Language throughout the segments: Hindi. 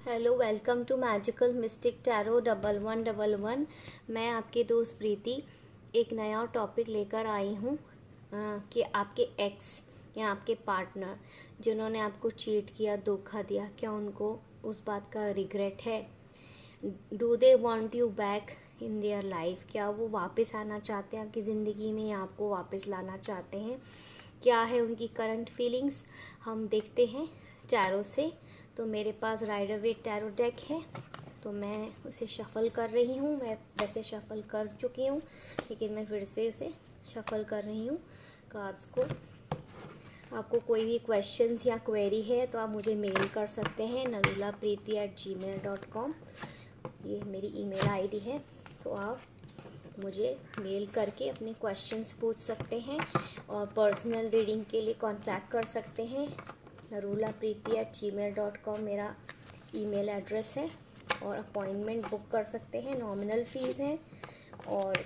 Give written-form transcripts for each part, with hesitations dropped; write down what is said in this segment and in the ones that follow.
Hello, welcome to magical mystic tarot 1111। मैं आपकी दोस्त प्रीति एक नया टॉपिक लेकर आई हूँ कि आपके एक्स या आपके पार्टनर जिन्होंने आपको चीट किया, धोखा दिया, क्या उनको उस बात का रिग्रेट है? Do they want you back in their life? क्या वो वापस आना चाहते हैं आपकी ज़िंदगी में या आपको वापस लाना चाहते हैं? क्या है उनकी करंट फीलिंग्स? हम देखते हैं टैरो से। तो मेरे पास राइडर वेट टैरो डेक है, तो मैं उसे शफ़ल कर रही हूँ। मैं वैसे शफ़ल कर चुकी हूँ, लेकिन मैं फिर से उसे शफ़ल कर रही हूँ कार्ड्स को। आपको कोई भी क्वेश्चंस या क्वेरी है तो आप मुझे मेल कर सकते हैं narulapreeti@gmail.com। ये मेरी ईमेल आईडी है, तो आप मुझे मेल करके अपने क्वेश्चंस पूछ सकते हैं और पर्सनल रीडिंग के लिए कांटेक्ट कर सकते हैं। narulapreeti@gmail.com मेरा ईमेल एड्रेस है, और अपॉइंटमेंट बुक कर सकते हैं। नॉमिनल फ़ीस है और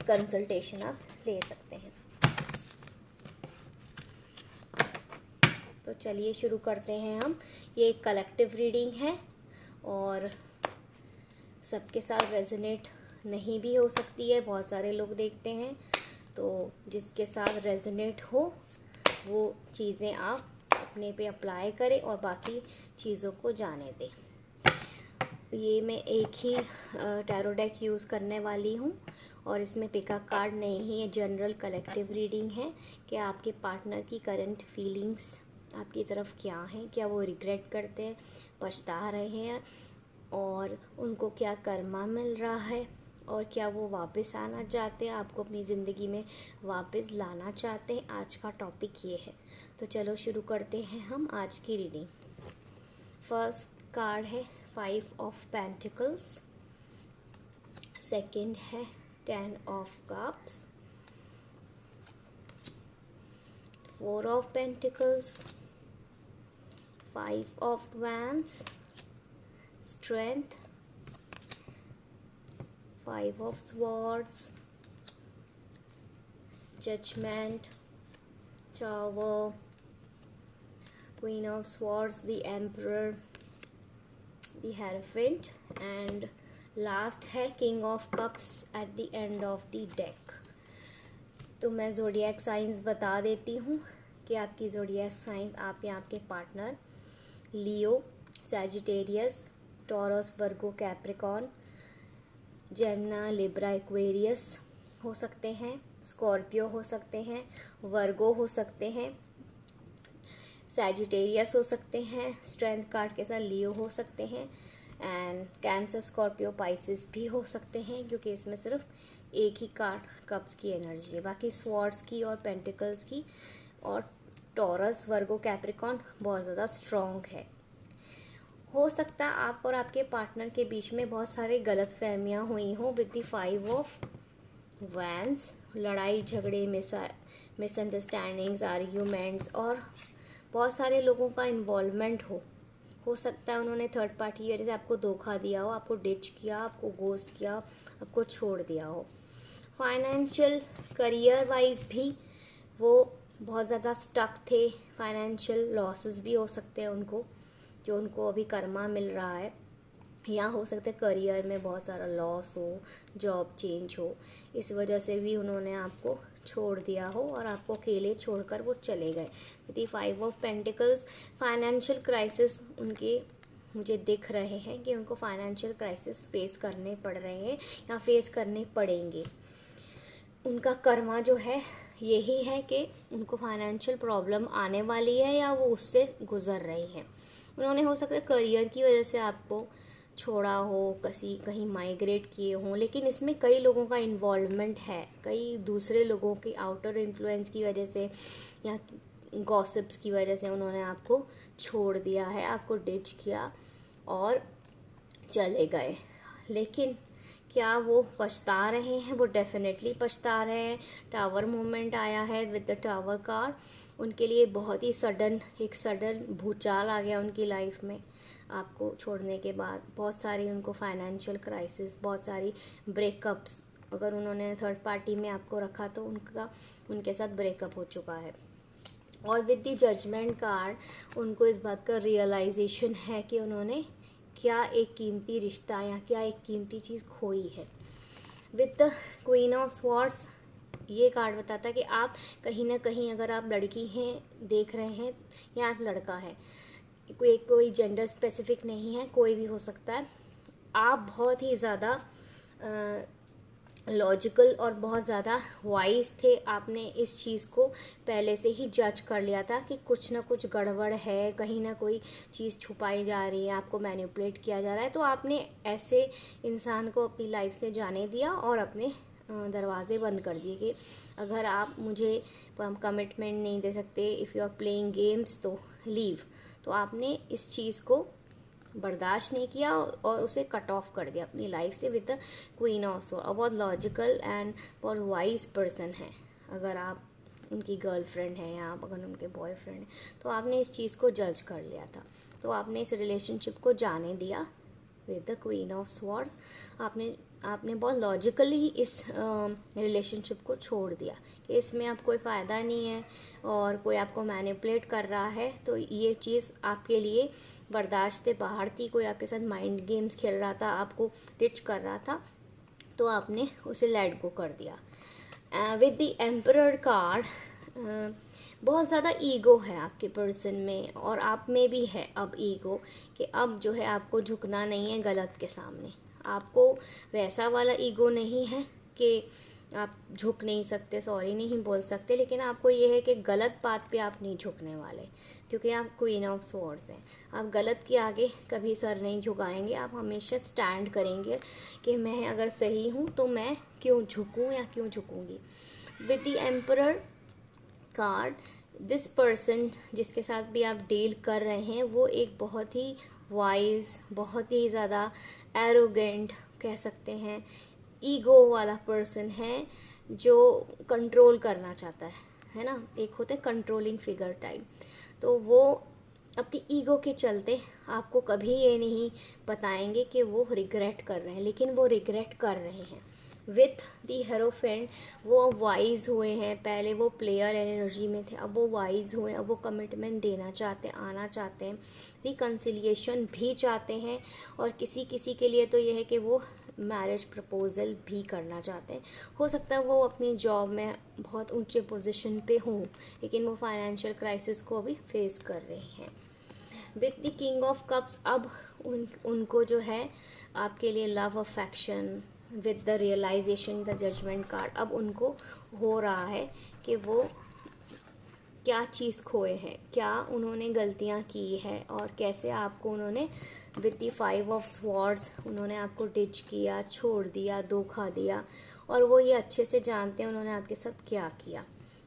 कंसल्टेशन आप ले सकते हैं। तो चलिए शुरू करते हैं हम। ये एक कलेक्टिव रीडिंग है और सबके साथ रेजोनेट नहीं भी हो सकती है। बहुत सारे लोग देखते हैं, तो जिसके साथ रेजोनेट हो वो चीज़ें आप अपने पे अप्लाई करें और बाकी चीज़ों को जाने दें। ये मैं एक ही टैरो डेक यूज़ करने वाली हूँ और इसमें पिका कार्ड नहीं है। जनरल कलेक्टिव रीडिंग है कि आपके पार्टनर की करंट फीलिंग्स आपकी तरफ क्या हैं, क्या वो रिग्रेट करते हैं, पछता रहे हैं, और उनको क्या कर्मा मिल रहा है, और क्या वो वापस आना चाहते हैं, आपको अपनी ज़िंदगी में वापस लाना चाहते हैं। आज का टॉपिक ये है। तो चलो शुरू करते हैं हम आज की रीडिंग। फर्स्ट कार्ड है 5 ऑफ पेंटिकल्स, सेकंड है 10 of cups, 4 of pentacles, 5 of wands, strength, 5 of swords, judgment, tower, queen of swords, the emperor, the hierophant, and last है king of cups at the end of the deck. तो मैं ज़ोडिएक साइंस बता देती हूँ कि आपकी ज़ोडिएक साइंस, आप या आपके पार्टनर लियो, सैजिटेरियस, टॉरस, वर्गो, कैप्रिकॉन, जेमिनी, लिब्रा, एक्वेरियस हो सकते हैं, स्कॉर्पियो हो सकते हैं, वर्गो हो सकते हैं, सैजिटेरियस हो सकते हैं, स्ट्रेंथ कार्ड के साथ लियो हो सकते हैं, एंड कैंसर, स्कॉर्पियो, पाइसिस भी हो सकते हैं, क्योंकि इसमें सिर्फ एक ही कार्ड कप्स की एनर्जी है। बाकी स्वॉर्ड्स की और पेंटिकल्स की और टॉरस, वर्गो, कैप्रिकॉन बहुत ज़्यादा स्ट्रॉन्ग है। हो सकता है आप और आपके पार्टनर के बीच में बहुत सारे गलत फहमियाँ हुई हों विद द 5 ऑफ वैंस। लड़ाई झगड़े, मिसअंडरस्टैंडिंग्स, आर्ग्यूमेंट्स, और बहुत सारे लोगों का इन्वॉल्वमेंट हो सकता है उन्होंने थर्ड पार्टी की वजह से आपको धोखा दिया हो, आपको डिच किया, आपको गोस्ट किया, आपको छोड़ दिया हो। फाइनेंशियल, करियर वाइज भी वो बहुत ज़्यादा स्टक थे। फाइनेंशियल लॉसेस भी हो सकते हैं उनको, जो उनको अभी कर्मा मिल रहा है, या हो सकता है करियर में बहुत सारा लॉस हो, जॉब चेंज हो, इस वजह से भी उन्होंने आपको छोड़ दिया हो और आपको अकेले छोड़कर वो चले गए। यदि 5 ऑफ पेंटिकल्स, फाइनेंशियल क्राइसिस उनके मुझे दिख रहे हैं कि उनको फाइनेंशियल क्राइसिस फेस करने पड़ रहे हैं या फेस करने पड़ेंगे। उनका कर्मा जो है यही है कि उनको फाइनेंशियल प्रॉब्लम आने वाली है या वो उससे गुजर रहे हैं। उन्होंने हो सकता है करियर की वजह से आपको छोड़ा हो, कहीं माइग्रेट किए हों, लेकिन इसमें कई लोगों का इन्वॉल्वमेंट है। कई दूसरे लोगों की आउटर इन्फ्लुएंस की वजह से या गॉसिप्स की वजह से उन्होंने आपको छोड़ दिया है, आपको डिच किया और चले गए। लेकिन क्या वो पछता रहे हैं? वो डेफिनेटली पछता रहे हैं। टावर मूवमेंट आया है विद द टावर कार्ड। उनके लिए बहुत ही एक सडन भूचाल आ गया उनकी लाइफ में आपको छोड़ने के बाद। बहुत सारी उनको फाइनेंशियल क्राइसिस, बहुत सारी ब्रेकअप्स, अगर उन्होंने थर्ड पार्टी में आपको रखा तो उनके साथ ब्रेकअप हो चुका है। और विद द जजमेंट कार्ड उनको इस बात का रियलाइजेशन है कि उन्होंने क्या एक कीमती रिश्ता या क्या एक कीमती चीज़ खोई है। With the queen of swords ये कार्ड बताता है कि आप कहीं ना कहीं, अगर आप लड़की हैं देख रहे हैं या आप लड़का है, कोई जेंडर स्पेसिफिक नहीं है, कोई भी हो सकता है, आप बहुत ही ज़्यादा लॉजिकल और बहुत ज़्यादा वाइज थे। आपने इस चीज़ को पहले से ही जज कर लिया था कि कुछ ना कुछ गड़बड़ है, कहीं ना कोई चीज़ छुपाई जा रही है, आपको मैनिपुलेट किया जा रहा है। तो आपने ऐसे इंसान को अपनी लाइफ से जाने दिया और अपने दरवाजे बंद कर दिए कि अगर आप मुझे कमिटमेंट नहीं दे सकते, if you are playing games तो लीव। तो आपने इस चीज़ को बर्दाश्त नहीं किया और उसे कट ऑफ कर दिया अपनी लाइफ से with the queen of sword. बहुत लॉजिकल एंड बहुत वाइज पर्सन है। अगर आप उनकी गर्लफ्रेंड है या आप अगर उनके बॉयफ्रेंड हैं, तो आपने इस चीज़ को जज कर लिया था। तो आपने इस रिलेशनशिप को जाने दिया with the queen of swords. आपने बहुत लॉजिकली इस रिलेशनशिप को छोड़ दिया कि इसमें अब कोई फ़ायदा नहीं है और कोई आपको मैनिपुलेट कर रहा है। तो ये चीज़ आपके लिए बर्दाश्त से बाहर थी। कोई आपके साथ माइंड गेम्स खेल रहा था, आपको टिच कर रहा था, तो आपने उसे लेट गो कर दिया। विद द एम्परर कार्ड बहुत ज़्यादा ईगो है आपके पर्सन में और आप में भी है अब ईगो, कि अब जो है आपको झुकना नहीं है गलत के सामने। आपको वैसा वाला ईगो नहीं है कि आप झुक नहीं सकते, सॉरी नहीं बोल सकते, लेकिन आपको ये है कि गलत बात पे आप नहीं झुकने वाले, क्योंकि आप क्वीन ऑफ स्वॉर्ड्स हैं। आप गलत के आगे कभी सर नहीं झुकाएंगे, आप हमेशा स्टैंड करेंगे कि मैं अगर सही हूँ तो मैं क्यों झुकूँ या क्यों झुकूँगी। With the emperor card, this person जिसके साथ भी आप डील कर रहे हैं वो एक बहुत ही वाइज, बहुत ही ज़्यादा एरोगेंट कह सकते हैं, ईगो वाला पर्सन है जो कंट्रोल करना चाहता है ना। एक होता है कंट्रोलिंग फिगर टाइप। तो वो अपनी ईगो के चलते आपको कभी ये नहीं बताएंगे कि वो रिग्रेट कर रहे हैं, लेकिन वो रिग्रेट कर रहे हैं। विथ दी हेरोफेंट वो अब वाइज हुए हैं। पहले वो प्लेयर एनर्जी में थे, अब वो वाइज हुए, अब वो कमिटमेंट देना चाहते हैं, आना चाहते हैं, रिकन्सिलिएशन भी चाहते हैं। और किसी किसी के लिए तो ये है कि वो मैरिज प्रपोजल भी करना चाहते हैं। हो सकता है वो अपनी जॉब में बहुत ऊंचे पोजीशन पे हों, लेकिन वो फाइनेंशियल क्राइसिस को अभी फेस कर रहे हैं। With the king of cups अब उनको जो है आपके लिए love affection with the realisation, the judgement card, अब उनको हो रहा है कि वो क्या चीज़ खोए हैं, क्या उन्होंने गलतियां की है और कैसे आपको उन्होंने विद द 5 ऑफ स्वॉर्ड्स उन्होंने आपको डिच किया, छोड़ दिया, धोखा दिया। और वो ये अच्छे से जानते हैं उन्होंने आपके साथ क्या किया।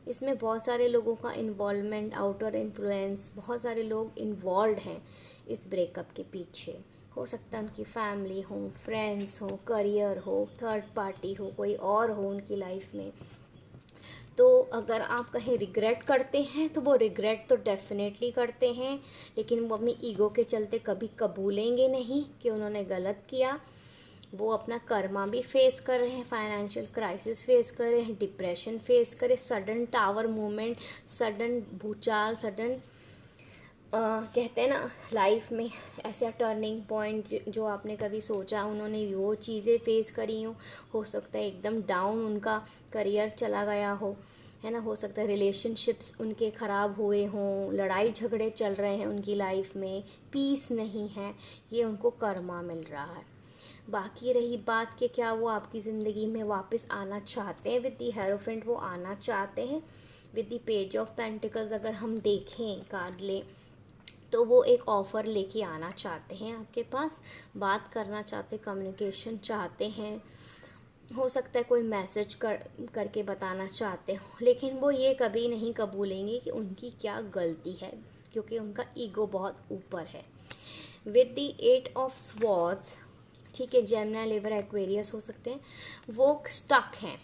इसमें बहुत सारे लोगों का इन्वॉल्वमेंट, आउटर इन्फ्लुएंस, बहुत सारे लोग इन्वॉल्व हैं इस ब्रेकअप के पीछे। हो सकता है उनकी फैमिली हो, फ्रेंड्स हो, करियर हो, थर्ड पार्टी हो, कोई और हो उनकी लाइफ में। तो अगर आप कहीं रिग्रेट करते हैं तो वो रिग्रेट तो डेफिनेटली करते हैं, लेकिन वो अपनी ईगो के चलते कभी कबूलेंगे नहीं कि उन्होंने गलत किया। वो अपना कर्मा भी फेस कर रहे हैं, फाइनेंशियल क्राइसिस फेस कर रहे हैं, डिप्रेशन फेस करे, सडन टावर मूवमेंट, सडन भूचाल, सडन कहते हैं ना लाइफ में ऐसा टर्निंग पॉइंट जो आपने कभी सोचा उन्होंने वो चीज़ें फेस करी हो सकता है एकदम डाउन उनका करियर चला गया हो, है ना। हो सकता है रिलेशनशिप्स उनके ख़राब हुए हों, लड़ाई झगड़े चल रहे हैं उनकी लाइफ में, पीस नहीं है, ये उनको कर्मा मिल रहा है। बाकी रही बात कि क्या वो आपकी ज़िंदगी में वापस आना चाहते हैं, विद दी हेरोफेंट वो आना चाहते हैं। With the page of pentacles अगर हम देखें कार्ड ले, तो वो एक ऑफ़र लेके आना चाहते हैं आपके पास, बात करना चाहते, कम्युनिकेशन चाहते हैं। हो सकता है कोई मैसेज करके बताना चाहते हो, लेकिन वो ये कभी नहीं कबूलेंगे कि उनकी क्या गलती है, क्योंकि उनका ईगो बहुत ऊपर है। विद द 8 ऑफ स्वॉर्ड्स, ठीक है, जेमिनी, लिबर, एक्वेरियस हो सकते हैं, वो स्टक हैं।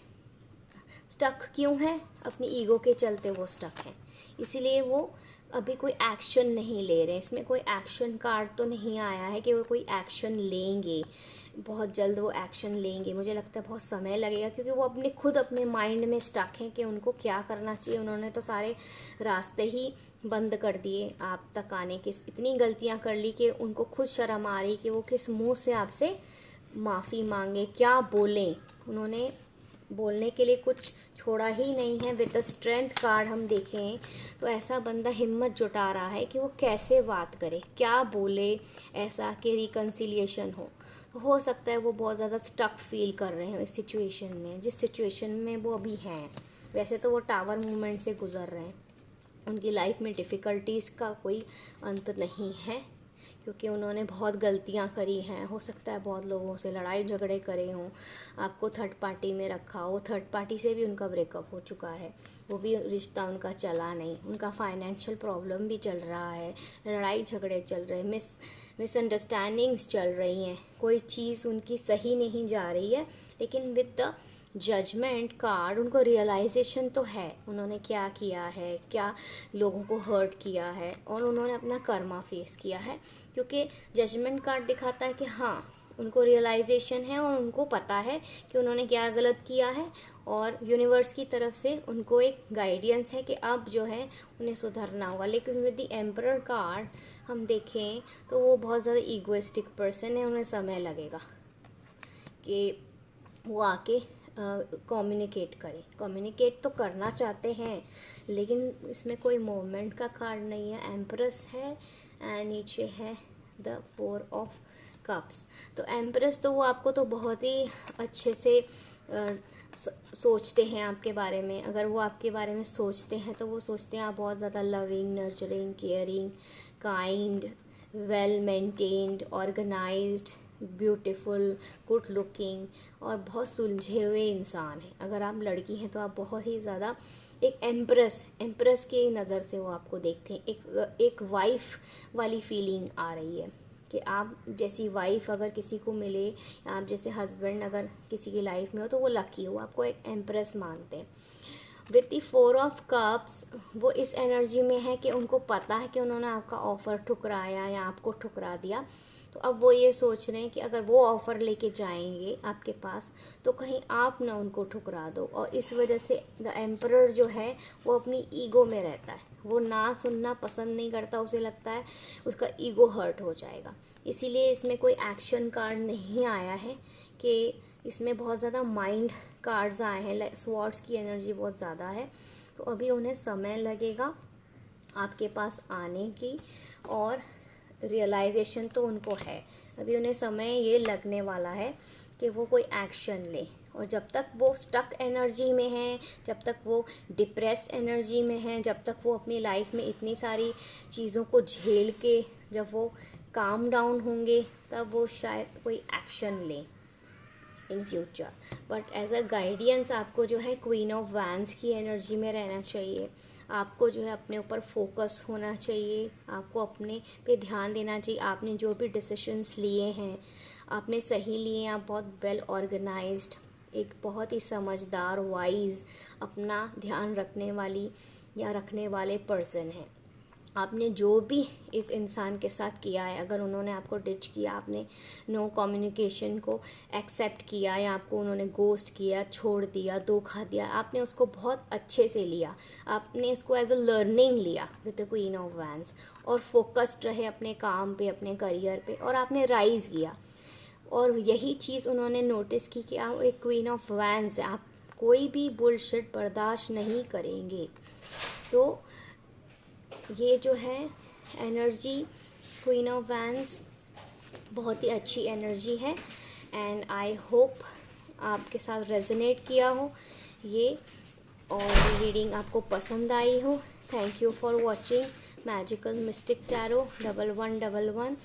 स्टक क्यों है? अपनी ईगो के चलते वो स्टक हैं, इसीलिए वो अभी कोई एक्शन नहीं ले रहे हैं। इसमें कोई एक्शन कार्ड तो नहीं आया है कि वो कोई एक्शन लेंगे, बहुत जल्द वो एक्शन लेंगे। मुझे लगता है बहुत समय लगेगा, क्योंकि वो अपने माइंड में स्टक हैं कि उनको क्या करना चाहिए। उन्होंने तो सारे रास्ते ही बंद कर दिए, आप तक आने की इतनी गलतियां कर ली कि उनको खुद शर्म आ रही कि वो किस मुंह से आपसे माफ़ी मांगे, क्या बोलें। उन्होंने बोलने के लिए कुछ छोड़ा ही नहीं है। विद द स्ट्रेंथ कार्ड हम देखें तो ऐसा बंदा हिम्मत जुटा रहा है कि वो कैसे बात करे, क्या बोले ऐसा कि रिकन्सिलिएशन हो सकता है वो बहुत ज़्यादा स्टक फील कर रहे हैं इस सिचुएशन में, जिस सिचुएशन में वो अभी हैं। वैसे तो वो टावर मूवमेंट से गुजर रहे हैं, उनकी लाइफ में डिफ़िकल्टीज़ का कोई अंत नहीं है, क्योंकि उन्होंने बहुत गलतियां करी हैं। हो सकता है बहुत लोगों से लड़ाई झगड़े करे हों, आपको थर्ड पार्टी में रखा हो, थर्ड पार्टी से भी उनका ब्रेकअप हो चुका है, वो भी रिश्ता उनका चला नहीं, उनका फाइनेंशियल प्रॉब्लम भी चल रहा है, लड़ाई झगड़े चल रहे हैं, मिसअंडरस्टैंडिंग्स चल रही हैं, कोई चीज़ उनकी सही नहीं जा रही है। लेकिन विद द जजमेंट कार्ड उनको रियलाइजेशन तो है उन्होंने क्या किया है, क्या लोगों को हर्ट किया है, और उन्होंने अपना कर्मा फेस किया है। क्योंकि जजमेंट कार्ड दिखाता है कि हाँ, उनको रियलाइजेशन है और उनको पता है कि उन्होंने क्या गलत किया है, और यूनिवर्स की तरफ से उनको एक गाइडेंस है कि अब जो है उन्हें सुधरना होगा। लेकिन विद द एम्परर कार्ड हम देखें तो वो बहुत ज़्यादा ईगोइस्टिक पर्सन है, उन्हें समय लगेगा कि वो आके कम्युनिकेट करें। कम्युनिकेट तो करना चाहते हैं, लेकिन इसमें कोई मूवमेंट का कार्ड नहीं है। एम्प्रेस है एंड नीचे है द 4 ऑफ कप्स। तो एम्प्रेस तो वो आपको तो बहुत ही अच्छे से सोचते हैं आपके बारे में। अगर वो आपके बारे में सोचते हैं तो वो सोचते हैं आप बहुत ज़्यादा loving, nurturing, caring, kind, well maintained, organised, beautiful, good looking और बहुत सुलझे हुए इंसान हैं। अगर आप लड़की हैं तो आप बहुत ही ज़्यादा एक एम्प्रेस की नज़र से वो आपको देखते हैं। एक वाइफ वाली फीलिंग आ रही है कि आप जैसी वाइफ अगर किसी को मिले, आप जैसे हस्बैंड अगर किसी की लाइफ में हो तो वो लकी हो, आपको एक एम्प्रेस मानते हैं। विद द 4 ऑफ कप्स वो इस एनर्जी में है कि उनको पता है कि उन्होंने आपका ऑफ़र ठुकराया या आपको ठुकरा दिया, तो अब वो ये सोच रहे हैं कि अगर वो ऑफ़र लेके जाएंगे आपके पास तो कहीं आप ना उनको ठुकरा दो। और इस वजह से द एम्परर जो है वो अपनी ईगो में रहता है, वो ना सुनना पसंद नहीं करता, उसे लगता है उसका ईगो हर्ट हो जाएगा। इसीलिए इसमें कोई एक्शन कार्ड नहीं आया है, कि इसमें बहुत ज़्यादा माइंड कार्ड्स आए हैं। स्वॉर्ड्स की एनर्जी बहुत ज़्यादा है, तो अभी उन्हें समय लगेगा आपके पास आने की, और रियलाइजेशन तो उनको है, अभी उन्हें समय ये लगने वाला है कि वो कोई एक्शन ले। और जब तक वो स्टक एनर्जी में हैं, जब तक वो डिप्रेस्ड एनर्जी में हैं, जब तक वो अपनी लाइफ में इतनी सारी चीज़ों को झेल के जब वो काम डाउन होंगे तब वो शायद कोई एक्शन लें in future. But as a guidance आपको जो है क्वीन ऑफ वैंड्स की एनर्जी में रहना चाहिए। आपको जो है अपने ऊपर फोकस होना चाहिए, आपको अपने पे ध्यान देना चाहिए। आपने जो भी डिसीशंस लिए हैं आपने सही लिए हैं, आप बहुत वेल ऑर्गेनाइज्ड, एक बहुत ही समझदार, वाइज, अपना ध्यान रखने वाली या रखने वाले पर्सन हैं। आपने जो भी इस इंसान के साथ किया है, अगर उन्होंने आपको डिच किया, आपने नो कम्युनिकेशन को एक्सेप्ट किया या आपको उन्होंने गोस्ट किया, छोड़ दिया, धोखा दिया, आपने उसको बहुत अच्छे से लिया, आपने इसको एज अ लर्निंग लिया with the queen of wands, और फोकस्ड रहे अपने काम पे, अपने करियर पे, और आपने राइज किया। और यही चीज़ उन्होंने नोटिस की कि आप एक क्वीन ऑफ वैंड्स, आप कोई भी बुलशिट बर्दाश्त नहीं करेंगे। तो ये जो है एनर्जी क्वीन ऑफ वैंड्स बहुत ही अच्छी एनर्जी है, एंड आई होप आपके साथ रेजोनेट किया हो ये, और रीडिंग आपको पसंद आई हो। Thank you for watching magical mystic tarot 1111।